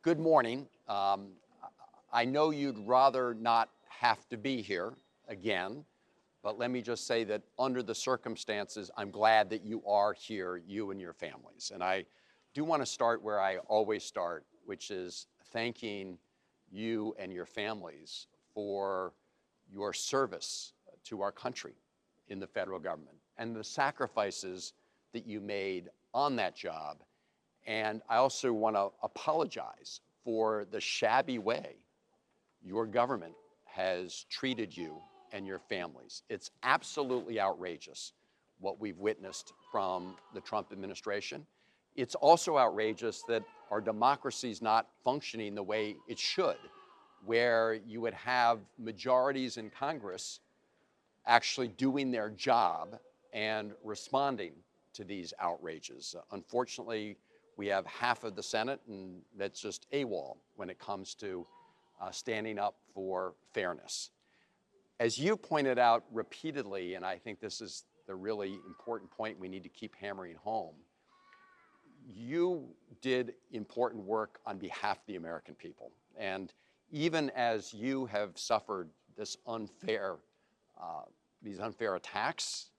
Good morning. I know you'd rather not have to be here again, but let me just say that under the circumstances, I'm glad that you are here, you and your families. And I do want to start where I always start, which is thanking you and your families for your service to our country in the federal government and the sacrifices that you made on that job. And I also want to apologize for the shabby way your government has treated you and your families. It's absolutely outrageous what we've witnessed from the Trump administration. It's also outrageous that our democracy is not functioning the way it should, where you would have majorities in Congress actually doing their job and responding to these outrages. Unfortunately, we have half of the Senate, and that's just AWOL when it comes to standing up for fairness. As you pointed out repeatedly, and I think this is the really important point we need to keep hammering home, you did important work on behalf of the American people. And even as you have suffered this these unfair attacks,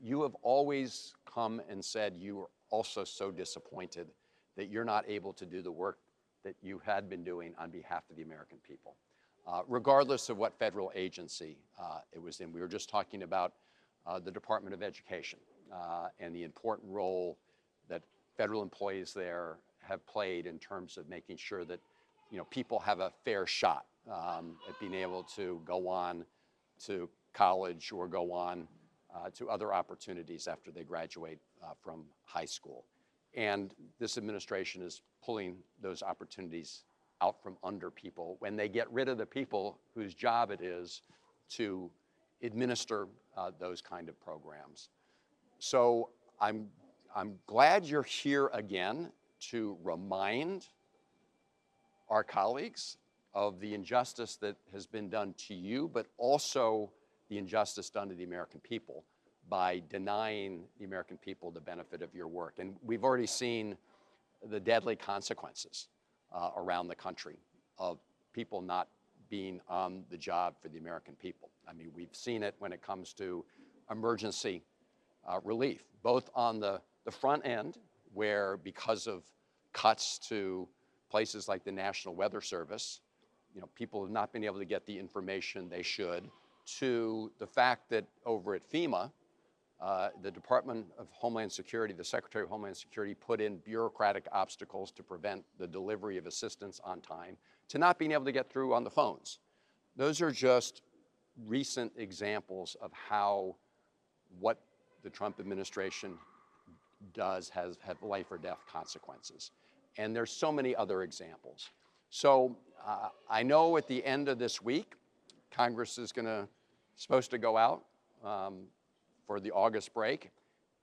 you have always come and said you are also so disappointed that you're not able to do the work that you had been doing on behalf of the American people, regardless of what federal agency it was in. We were just talking about the Department of Education and the important role that federal employees there have played in terms of making sure that people have a fair shot at being able to go on to college or go on to other opportunities after they graduate from high school. And this administration is pulling those opportunities out from under people when they get rid of the people whose job it is to administer those kind of programs. So I'm glad you're here again to remind our colleagues of the injustice that has been done to you, but also the injustice done to the American people by denying the American people the benefit of your work. And we've already seen the deadly consequences around the country of people not being on the job for the American people. I mean, we've seen it when it comes to emergency relief, both on the front end, where because of cuts to places like the National Weather Service, people have not been able to get the information they should, to the fact that over at FEMA, the Department of Homeland Security, the Secretary of Homeland Security put in bureaucratic obstacles to prevent the delivery of assistance on time, to not being able to get through on the phones. Those are just recent examples of how what the Trump administration does have life or death consequences. And there's so many other examples. So I know at the end of this week, Congress is supposed to go out for the August break.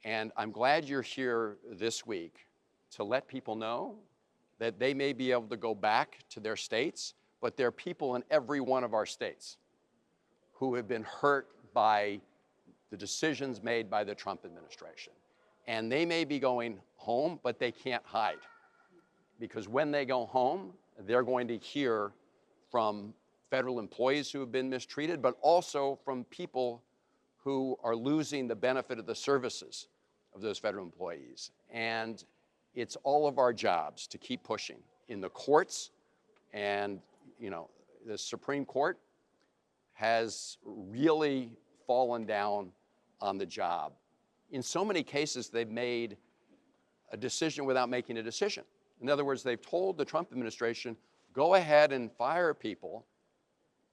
And I'm glad you're here this week to let people know that they may be able to go back to their states, but there are people in every one of our states who have been hurt by the decisions made by the Trump administration. And they may be going home, but they can't hide. Because when they go home, they're going to hear from federal employees who have been mistreated, but also from people who are losing the benefit of the services of those federal employees. And it's all of our jobs to keep pushing in the courts. And, the Supreme Court has really fallen down on the job. In so many cases, they've made a decision without making a decision. In other words, they've told the Trump administration, go ahead and fire people.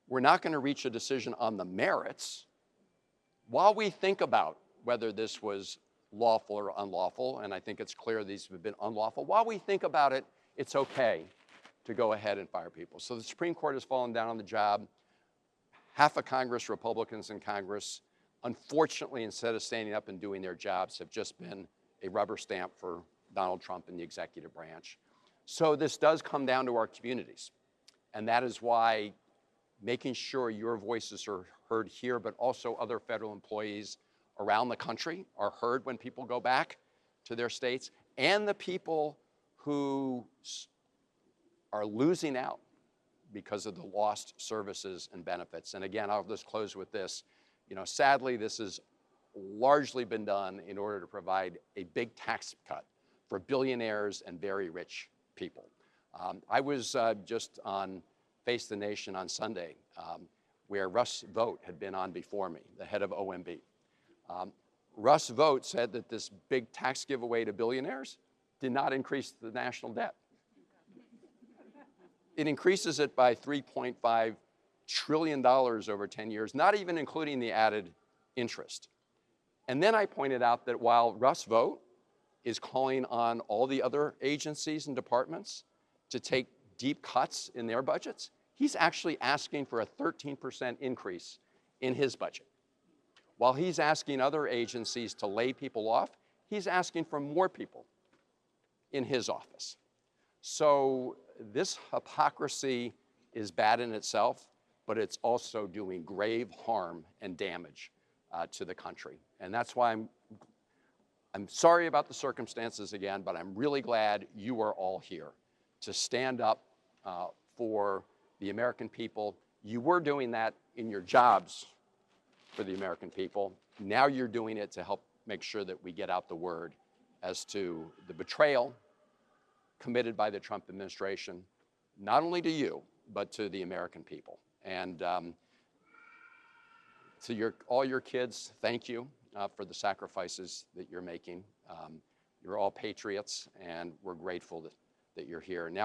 We're not going to reach a decision on the merits while we think about whether this was lawful or unlawful, and I think it's clear these have been unlawful. While we think about it, it's okay to go ahead and fire people. So the Supreme Court has fallen down on the job. Half of Congress, Republicans in Congress, unfortunately, instead of standing up and doing their jobs, have just been a rubber stamp for Donald Trump and the executive branch. So this does come down to our communities. And that is why making sure your voices are heard here, but also other federal employees around the country are heard when people go back to their states, and the people who are losing out because of the lost services and benefits. And again, I'll just close with this. You know, sadly, this has largely been done in order to provide a big tax cut for billionaires and very rich people. I was just on Face the Nation on Sunday, where Russ Vought had been on before me, the head of OMB. Russ Vought said that this big tax giveaway to billionaires did not increase the national debt. It increases it by $3.5 trillion over 10 years, not even including the added interest. And then I pointed out that while Russ Vought is calling on all the other agencies and departments to take deep cuts in their budgets, he's actually asking for a 13% increase in his budget. While he's asking other agencies to lay people off, he's asking for more people in his office. So this hypocrisy is bad in itself, but it's also doing grave harm and damage to the country. And that's why I'm sorry about the circumstances again, but I'm really glad you are all here to stand up for the American people. You were doing that in your jobs for the American people. Now you're doing it to help make sure that we get out the word as to the betrayal committed by the Trump administration, not only to you, but to the American people. And to all your kids, thank you for the sacrifices that you're making. You're all patriots, and we're grateful that you're here. Now